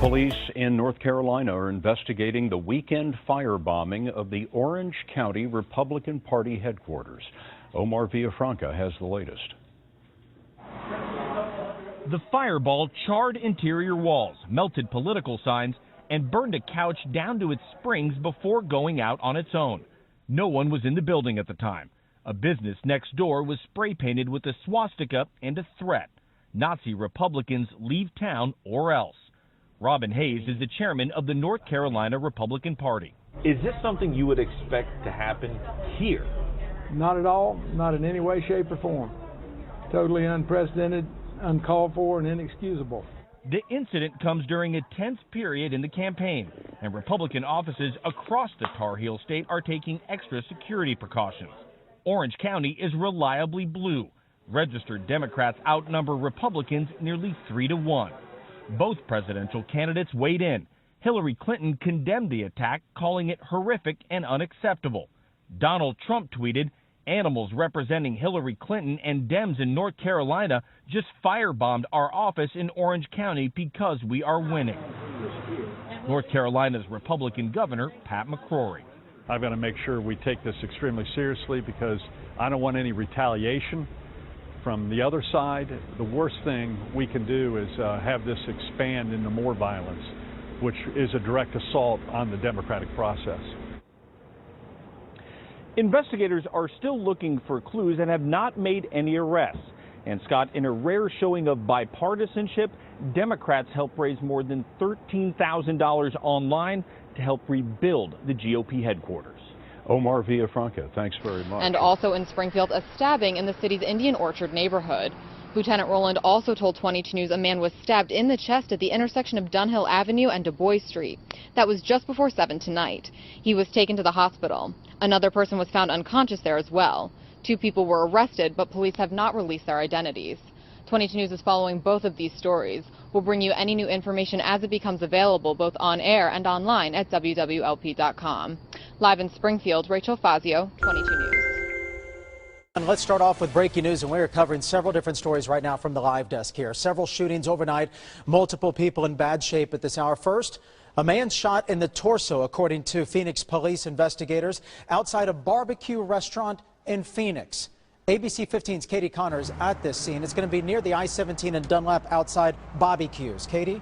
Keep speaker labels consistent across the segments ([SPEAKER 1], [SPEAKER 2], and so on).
[SPEAKER 1] Police in North Carolina are investigating the weekend firebombing of the Orange County Republican Party headquarters. Omar Villafranca has the latest.
[SPEAKER 2] The fireball charred interior walls, melted political signs, and burned a couch down to its springs before going out on its own. No one was in the building at the time. A business next door was spray painted with a swastika and a threat: Nazi Republicans leave town or else. Robin Hayes is the chairman of the North Carolina Republican Party.
[SPEAKER 3] Is this something you would expect to happen here?
[SPEAKER 4] Not at all, not in any way, shape, or form. Totally unprecedented, uncalled for, and inexcusable.
[SPEAKER 2] The incident comes during a tense period in the campaign, and Republican offices across the Tar Heel state are taking extra security precautions. Orange County is reliably blue. Registered Democrats outnumber Republicans nearly 3-1. Both presidential candidates weighed in. Hillary Clinton condemned the attack, calling it horrific and unacceptable. Donald Trump tweeted, "Animals representing Hillary Clinton and Dems in North Carolina just firebombed our office in Orange County because we are winning." North Carolina's Republican governor, Pat McCrory.
[SPEAKER 5] I've got to make sure we take this extremely seriously because I don't want any retaliation from the other side. The worst thing we can do is have this expand into more violence, which is a direct assault on the democratic process.
[SPEAKER 2] Investigators are still looking for clues and have not made any arrests. And Scott, in a rare showing of bipartisanship, Democrats helped raise more than $13,000 online to help rebuild the GOP headquarters.
[SPEAKER 1] Omar Villafranca, thanks very much.
[SPEAKER 6] And also in Springfield, a stabbing in the city's Indian Orchard neighborhood. Lieutenant Rowland also told 22 News a man was stabbed in the chest at the intersection of Dunhill Avenue and Du Bois Street. That was just before 7 tonight. He was taken to the hospital. Another person was found unconscious there as well. 2 people were arrested, but police have not released their identities. 22 News is following both of these stories. We'll bring you any new information as it becomes available, both on air and online at WWLP.com. Live in Springfield, Rachel Fazio, 22 News.
[SPEAKER 7] And let's start off with breaking news, and we're covering several different stories right now from the live desk here. Several shootings overnight, multiple people in bad shape at this hour. First, a man shot in the torso, according to Phoenix police investigators, outside a barbecue restaurant in Phoenix. ABC 15's Katie Connors at this scene. It's going to be near the I-17 and Dunlap outside Bobby Q's. Katie?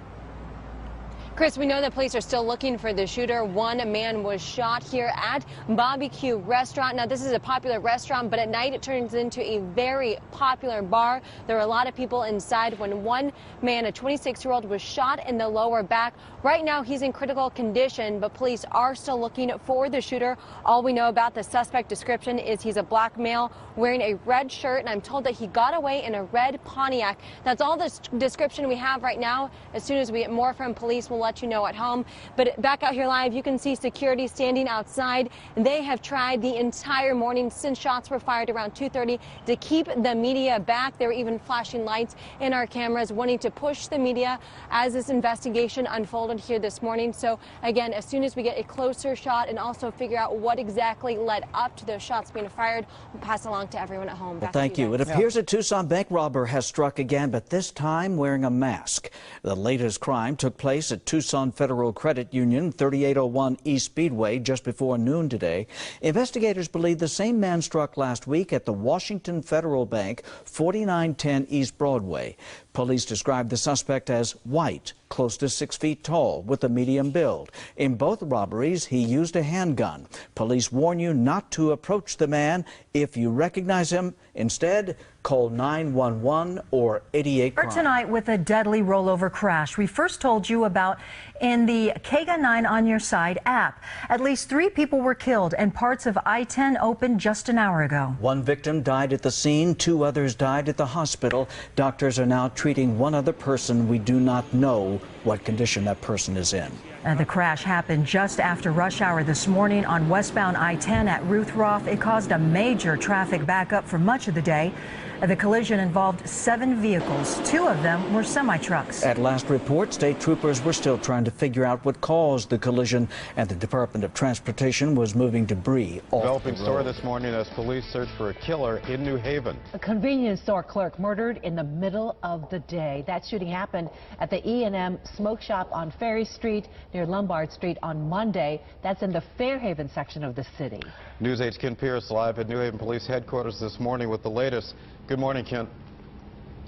[SPEAKER 8] Chris, we know that police are still looking for the shooter. One man was shot here at Bobby Q restaurant. Now, this is a popular restaurant, but at night it turns into a very popular bar. There are a lot of people inside when one man, a 26-year-old, was shot in the lower back. Right now, he's in critical condition, but police are still looking for the shooter. All we know about the suspect description is he's a black male wearing a red shirt, and I'm told that he got away in a red Pontiac. That's all the description we have right now. As soon as we get more from police, we'll let you know at home. But back out here live, you can see security standing outside. They have tried the entire morning since shots were fired around 2:30 to keep the media back. They were even flashing lights in our cameras, wanting to push the media as this investigation unfolded here this morning. So again, as soon as we get a closer shot and also figure out what exactly led up to those shots being fired, we'll pass along to everyone at home.
[SPEAKER 9] Well, thank you. It appears a Tucson bank robber has struck again, but this time wearing a mask. The latest crime took place at Tucson Federal Credit Union, 3801 East Speedway, just before noon today. Investigators believe the same man struck last week at the Washington Federal Bank, 4910 East Broadway. Police described the suspect as white, close to 6 feet tall, with a medium build. In both robberies, he used a handgun. Police warn you not to approach the man if you recognize him. Instead, call 911 or 88 Crime.
[SPEAKER 10] Tonight with a deadly rollover crash we first told you about in the KGA 9 on Your Side app. At least 3 people were killed and parts of I-10 opened just an hour ago.
[SPEAKER 9] 1 victim died at the scene. 2 others died at the hospital. Doctors are now treating 1 other person. We do not know what condition that person is in.
[SPEAKER 10] The crash happened just after rush hour this morning on westbound I-10 at Ruth Roth. It caused a major traffic backup for much of the day. The collision involved 7 vehicles. 2 of them were semi-trucks.
[SPEAKER 9] At last report, state troopers were still trying to figure out what caused the collision, and the Department of Transportation was moving debris off
[SPEAKER 11] Developing
[SPEAKER 9] the road.
[SPEAKER 11] story this morning as police search for a killer in New Haven.
[SPEAKER 12] A convenience store clerk murdered in the middle of the day. That shooting happened at the E&M smoke shop on Ferry Street near Lombard Street on Monday. That's in the Fairhaven section of the city.
[SPEAKER 11] News 8's Ken Pierce live at New Haven Police Headquarters this morning with the latest. Good morning, Ken.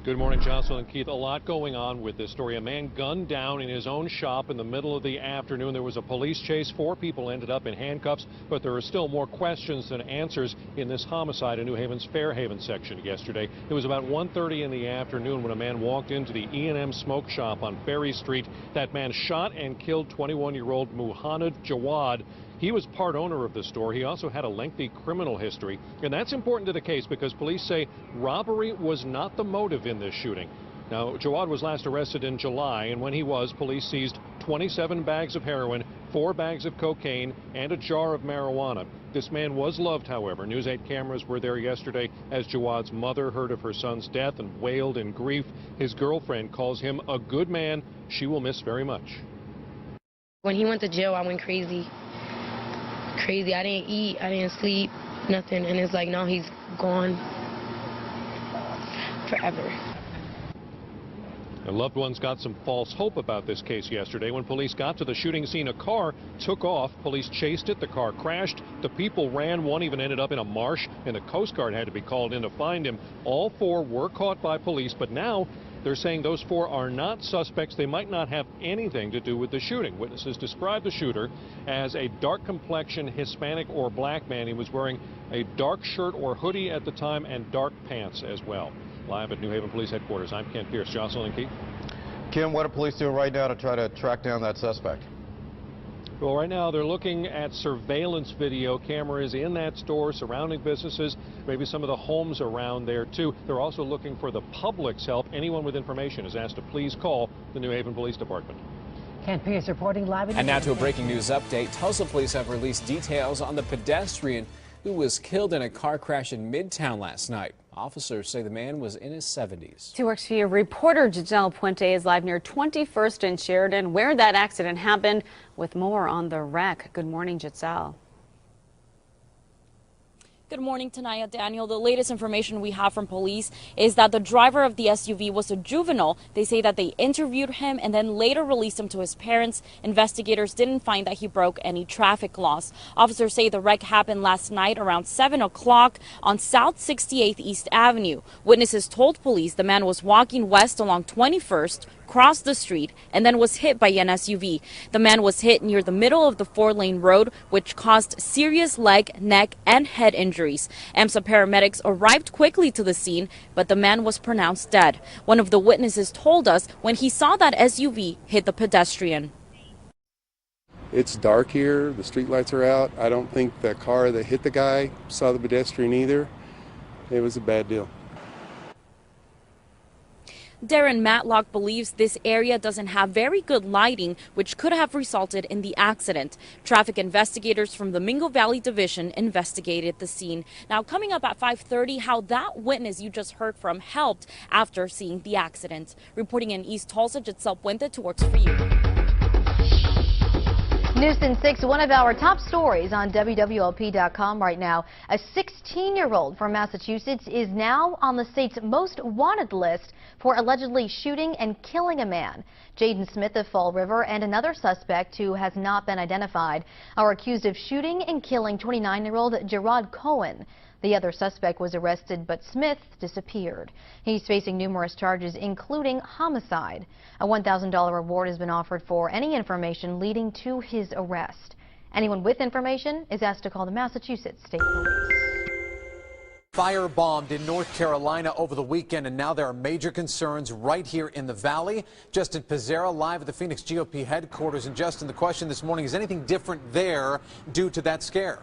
[SPEAKER 13] Good morning, Jocelyn and Keith. A lot going on with this story. A man gunned down in his own shop in the middle of the afternoon. There was a police chase. 4 people ended up in handcuffs, but there are still more questions than answers in this homicide in New Haven's Fairhaven section yesterday. It was about 1:30 in the afternoon when a man walked into the E&M smoke shop on Ferry Street. That man shot and killed 21-year-old Muhammad Jawad. He was part owner of the store. He also had a lengthy criminal history. And that's important to the case because police say robbery was not the motive in this shooting. Now, Jawad was last arrested in July, and when he was, police seized 27 bags of heroin, 4 bags of cocaine, and a jar of marijuana. This man was loved, however. News 8 cameras were there yesterday as Jawad's mother heard of her son's death and wailed in grief. His girlfriend calls him a good man she will miss very much.
[SPEAKER 14] When he went to jail, I went crazy. I didn't eat, I didn't sleep, nothing, and it's like now he's gone forever.
[SPEAKER 13] The loved ones got some false hope about this case yesterday. When police got to the shooting scene, a car took off. Police chased it. The car crashed. The people ran. One even ended up in a marsh, and the Coast Guard had to be called in to find him. All 4 were caught by police, but now they're saying those 4 are not suspects. They might not have anything to do with the shooting. Witnesses described the shooter as a dark complexion Hispanic or black man. He was wearing a dark shirt or hoodie at the time and dark pants as well. Live at New Haven Police Headquarters, I'm Ken Pierce. Jocelyn and Keith.
[SPEAKER 11] Kim, what are police doing right now to try to track down that suspect?
[SPEAKER 13] Well, right now they're looking at surveillance video cameras in that store, surrounding businesses, maybe some of the homes around there too. They're also looking for the public's help. Anyone with information is asked to please call the New Haven Police Department.
[SPEAKER 12] Ken Pierce reporting live.
[SPEAKER 15] And now to a breaking news update. Tulsa police have released details on the pedestrian who was killed in a car crash in Midtown last night. Officers say the man was in his 70s.
[SPEAKER 16] 2 Works for You reporter Giselle Puente is live near 21st and Sheridan, where that accident happened, with more on the wreck. Good morning, Giselle.
[SPEAKER 17] Good morning, Tanaya. Daniel, the latest information we have from police is that the driver of the SUV was a juvenile. They say that they interviewed him and then later released him to his parents. Investigators didn't find that he broke any traffic laws. Officers say the wreck happened last night around 7 o'clock on South 68th East Avenue. Witnesses told police the man was walking west along 21st, crossed the street, and then was hit by an SUV. The man was hit near the middle of the 4-lane road, which caused serious leg, neck, and head injuries. EMSA paramedics arrived quickly to the scene, but the man was pronounced dead. One of the witnesses told us when he saw that SUV hit the pedestrian.
[SPEAKER 18] It's dark here, the street lights are out. I don't think the car that hit the guy saw the pedestrian either. It was a bad deal.
[SPEAKER 17] Darren Matlock believes this area doesn't have very good lighting, which could have resulted in the accident. Traffic investigators from the Mingo Valley Division investigated the scene. Now, coming up at 5:30, how that witness you just heard from helped after seeing the accident. Reporting in East Tulsa, Giselle Puente, 2 Works for You.
[SPEAKER 19] News in 6, one of our top stories on WWLP.com right now. A 16-year-old from Massachusetts is now on the state's most wanted list for allegedly shooting and killing a man. Jaden Smith of Fall River and another suspect who has not been identified are accused of shooting and killing 29-year-old Gerard Cohen. The other suspect was arrested, but Smith disappeared. He's facing numerous charges, including homicide. A $1,000 reward has been offered for any information leading to his arrest. Anyone with information is asked to call the Massachusetts State Police.
[SPEAKER 20] Firebombed in North Carolina over the weekend, and now there are major concerns right here in the Valley. Justin Pizzera live at the Phoenix GOP headquarters. And Justin, the question this morning, is anything different there due to that scare?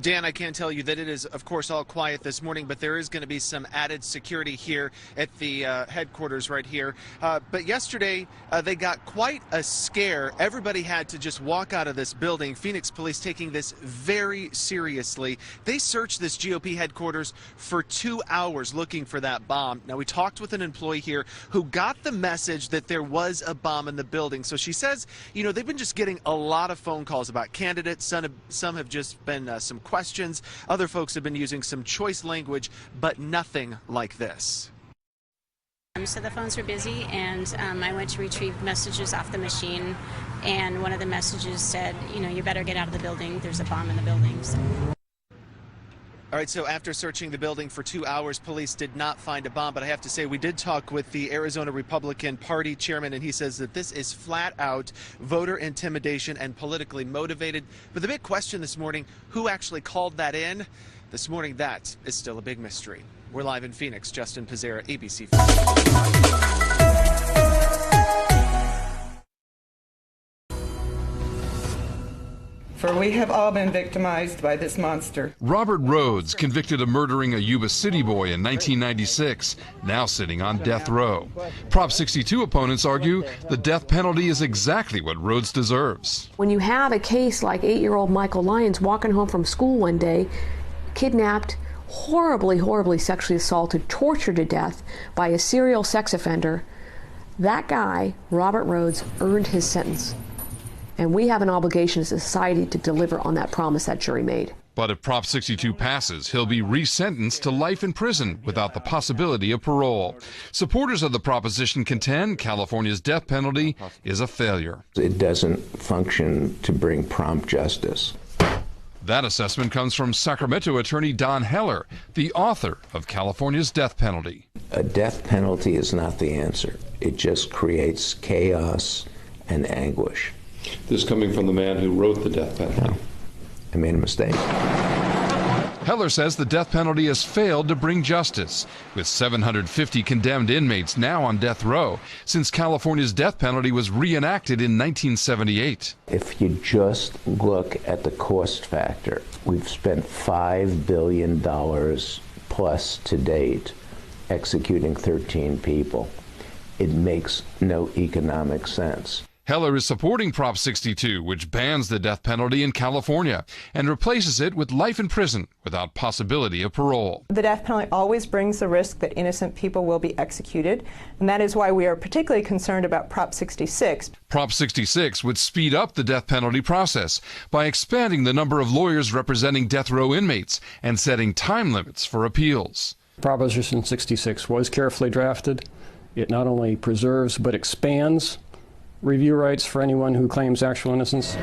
[SPEAKER 21] Dan, I can tell you that it is, of course, all quiet this morning, but there is going to be some added security here at the headquarters right here. But yesterday, they got quite a scare. Everybody had to just walk out of this building. Phoenix police taking this very seriously. They searched this GOP headquarters for 2 hours looking for that bomb. Now, we talked with an employee here who got the message that there was a bomb in the building. So she says, you know, they've been just getting a lot of phone calls about candidates. Some have just been some questions. Other folks have been using some choice language, but nothing like this.
[SPEAKER 3] So the phones were busy, and I went to retrieve messages off the machine, and one of the messages said, you know, you better get out of the building. There's a bomb in the building. So.
[SPEAKER 21] All right, so after searching the building for 2 hours, police did not find a bomb. But I have to say, we did talk with the Arizona Republican Party chairman, and he says that this is flat out voter intimidation and politically motivated. But the big question this morning, who actually called that in? This morning, that is still a big mystery. We're live in Phoenix. Justin Pizzera, ABC.
[SPEAKER 22] For we have all been victimized by this monster.
[SPEAKER 23] Robert Rhodes, convicted of murdering a Yuba City boy in 1996, now sitting on death row. Prop 62 opponents argue the death penalty is exactly what Rhodes deserves.
[SPEAKER 24] When you have a case like 8-year-old Michael Lyons walking home from school one day, kidnapped, horribly sexually assaulted, tortured to death by a serial sex offender, that guy, Robert Rhodes, earned his sentence. And we have an obligation as a society to deliver on that promise that jury made.
[SPEAKER 23] But if Prop 62 passes, he'll be resentenced to life in prison without the possibility of parole. Supporters of the proposition contend California's death penalty is a failure.
[SPEAKER 25] It doesn't function to bring prompt justice.
[SPEAKER 23] That assessment comes from Sacramento attorney Don Heller, the author of California's death penalty.
[SPEAKER 25] A death penalty is not the answer. It just creates chaos and anguish.
[SPEAKER 26] This coming from the man who wrote the death penalty.
[SPEAKER 25] No, I made a mistake.
[SPEAKER 23] Heller says the death penalty has failed to bring justice, with 750 condemned inmates now on death row since California's death penalty was reenacted in 1978.
[SPEAKER 25] If you just look at the cost factor, we've spent $5 billion plus to date executing 13 people. It makes no economic sense.
[SPEAKER 23] Heller is supporting Prop 62, which bans the death penalty in California and replaces it with life in prison without possibility of parole.
[SPEAKER 27] The death penalty always brings the risk that innocent people will be executed, and that is why we are particularly concerned about Prop 66.
[SPEAKER 23] Prop 66 would speed up the death penalty process by expanding the number of lawyers representing death row inmates and setting time limits for appeals.
[SPEAKER 28] Proposition 66 was carefully drafted. It not only preserves but expands review rights for anyone who claims actual innocence.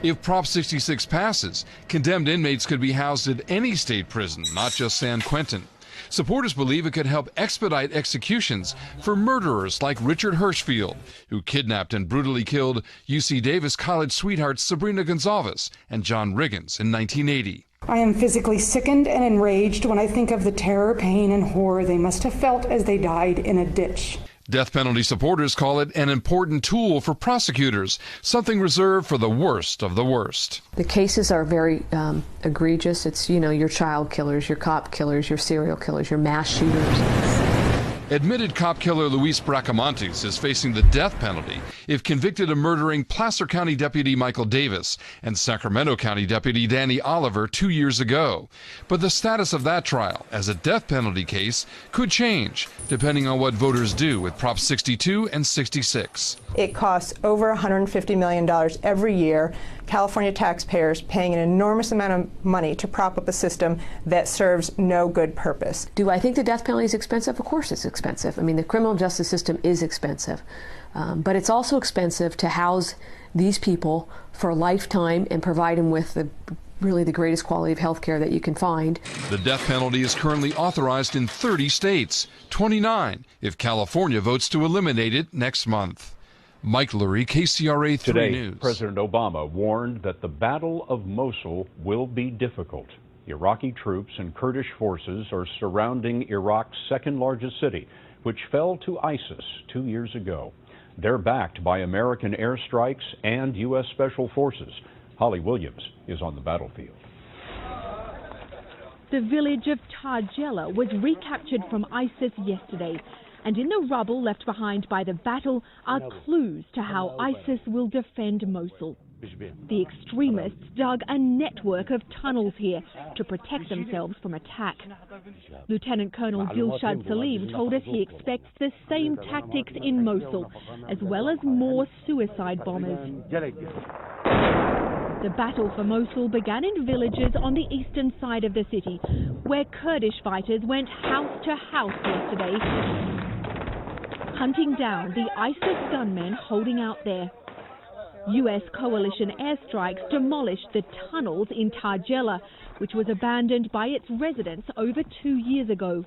[SPEAKER 23] If Prop 66 passes, condemned inmates could be housed at any state prison, not just San Quentin. Supporters believe it could help expedite executions for murderers like Richard Hirschfield, who kidnapped and brutally killed UC Davis college sweethearts Sabrina Gonzalez and John Riggins in 1980.
[SPEAKER 29] I am physically sickened and enraged when I think of the terror, pain, and horror they must have felt as they died in a ditch.
[SPEAKER 23] Death penalty supporters call it an important tool for prosecutors, something reserved for the worst of the worst.
[SPEAKER 24] The cases are very egregious. It's, you know, your child killers, your cop killers, your serial killers, your mass shooters.
[SPEAKER 23] Admitted cop killer Luis Bracamontes is facing the death penalty if convicted of murdering Placer County Deputy Michael Davis and Sacramento County Deputy Danny Oliver 2 years ago. But the status of that trial as a death penalty case could change depending on what voters do with Prop 62 and 66.
[SPEAKER 27] It costs over $150 million every year. California taxpayers paying an enormous amount of money to prop up a system that serves no good purpose.
[SPEAKER 24] Do I think the death penalty is expensive? Of course it's expensive. I mean, the criminal justice system is expensive. But it's also expensive to house these people for a lifetime and provide them with really the greatest quality of health care that you can find.
[SPEAKER 23] The death penalty is currently authorized in 30 states, 29 if California votes to eliminate it next month. Mike Lurie, KCRA 3
[SPEAKER 1] Today,
[SPEAKER 23] News.
[SPEAKER 1] President Obama warned that the Battle of Mosul will be difficult. Iraqi troops and Kurdish forces are surrounding Iraq's second-largest city, which fell to ISIS 2 years ago. They're backed by American airstrikes and U.S. Special Forces. Holly Williams is on the battlefield.
[SPEAKER 30] The village of Tarjela was recaptured from ISIS yesterday. And in the rubble left behind by the battle are clues to how ISIS will defend Mosul. The extremists dug a network of tunnels here to protect themselves from attack. Lieutenant Colonel Dilshad Salim told us he expects the same tactics in Mosul, as well as more suicide bombers. The battle for Mosul began in villages on the eastern side of the city, where Kurdish fighters went house to house yesterday, hunting down the ISIS gunmen holding out there. U.S. coalition airstrikes demolished the tunnels in Tarjela, which was abandoned by its residents over 2 years ago.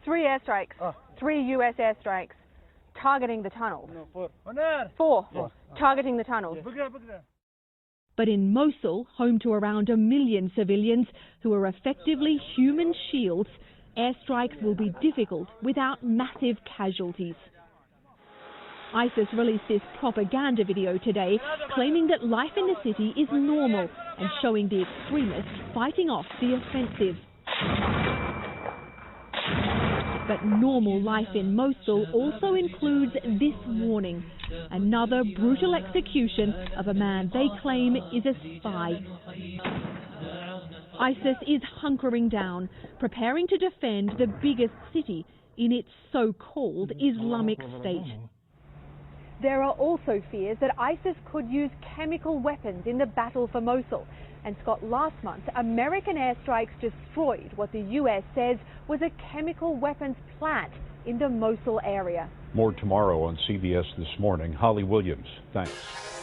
[SPEAKER 2] 3 airstrikes, 3 U.S. airstrikes targeting the tunnels. 4 targeting the tunnels.
[SPEAKER 30] But in Mosul, home to around 1 million civilians who are effectively human shields, airstrikes will be difficult without massive casualties. ISIS released this propaganda video today, claiming that life in the city is normal and showing the extremists fighting off the offensive. But normal life in Mosul also includes this warning: another brutal execution of a man they claim is a spy. ISIS is hunkering down, preparing to defend the biggest city in its so-called Islamic State.
[SPEAKER 2] There are also fears that ISIS could use chemical weapons in the battle for Mosul. And Scott, last month, American airstrikes destroyed what the U.S. says was a chemical weapons plant in the Mosul area.
[SPEAKER 1] More tomorrow on CBS This Morning. Holly Williams, thanks.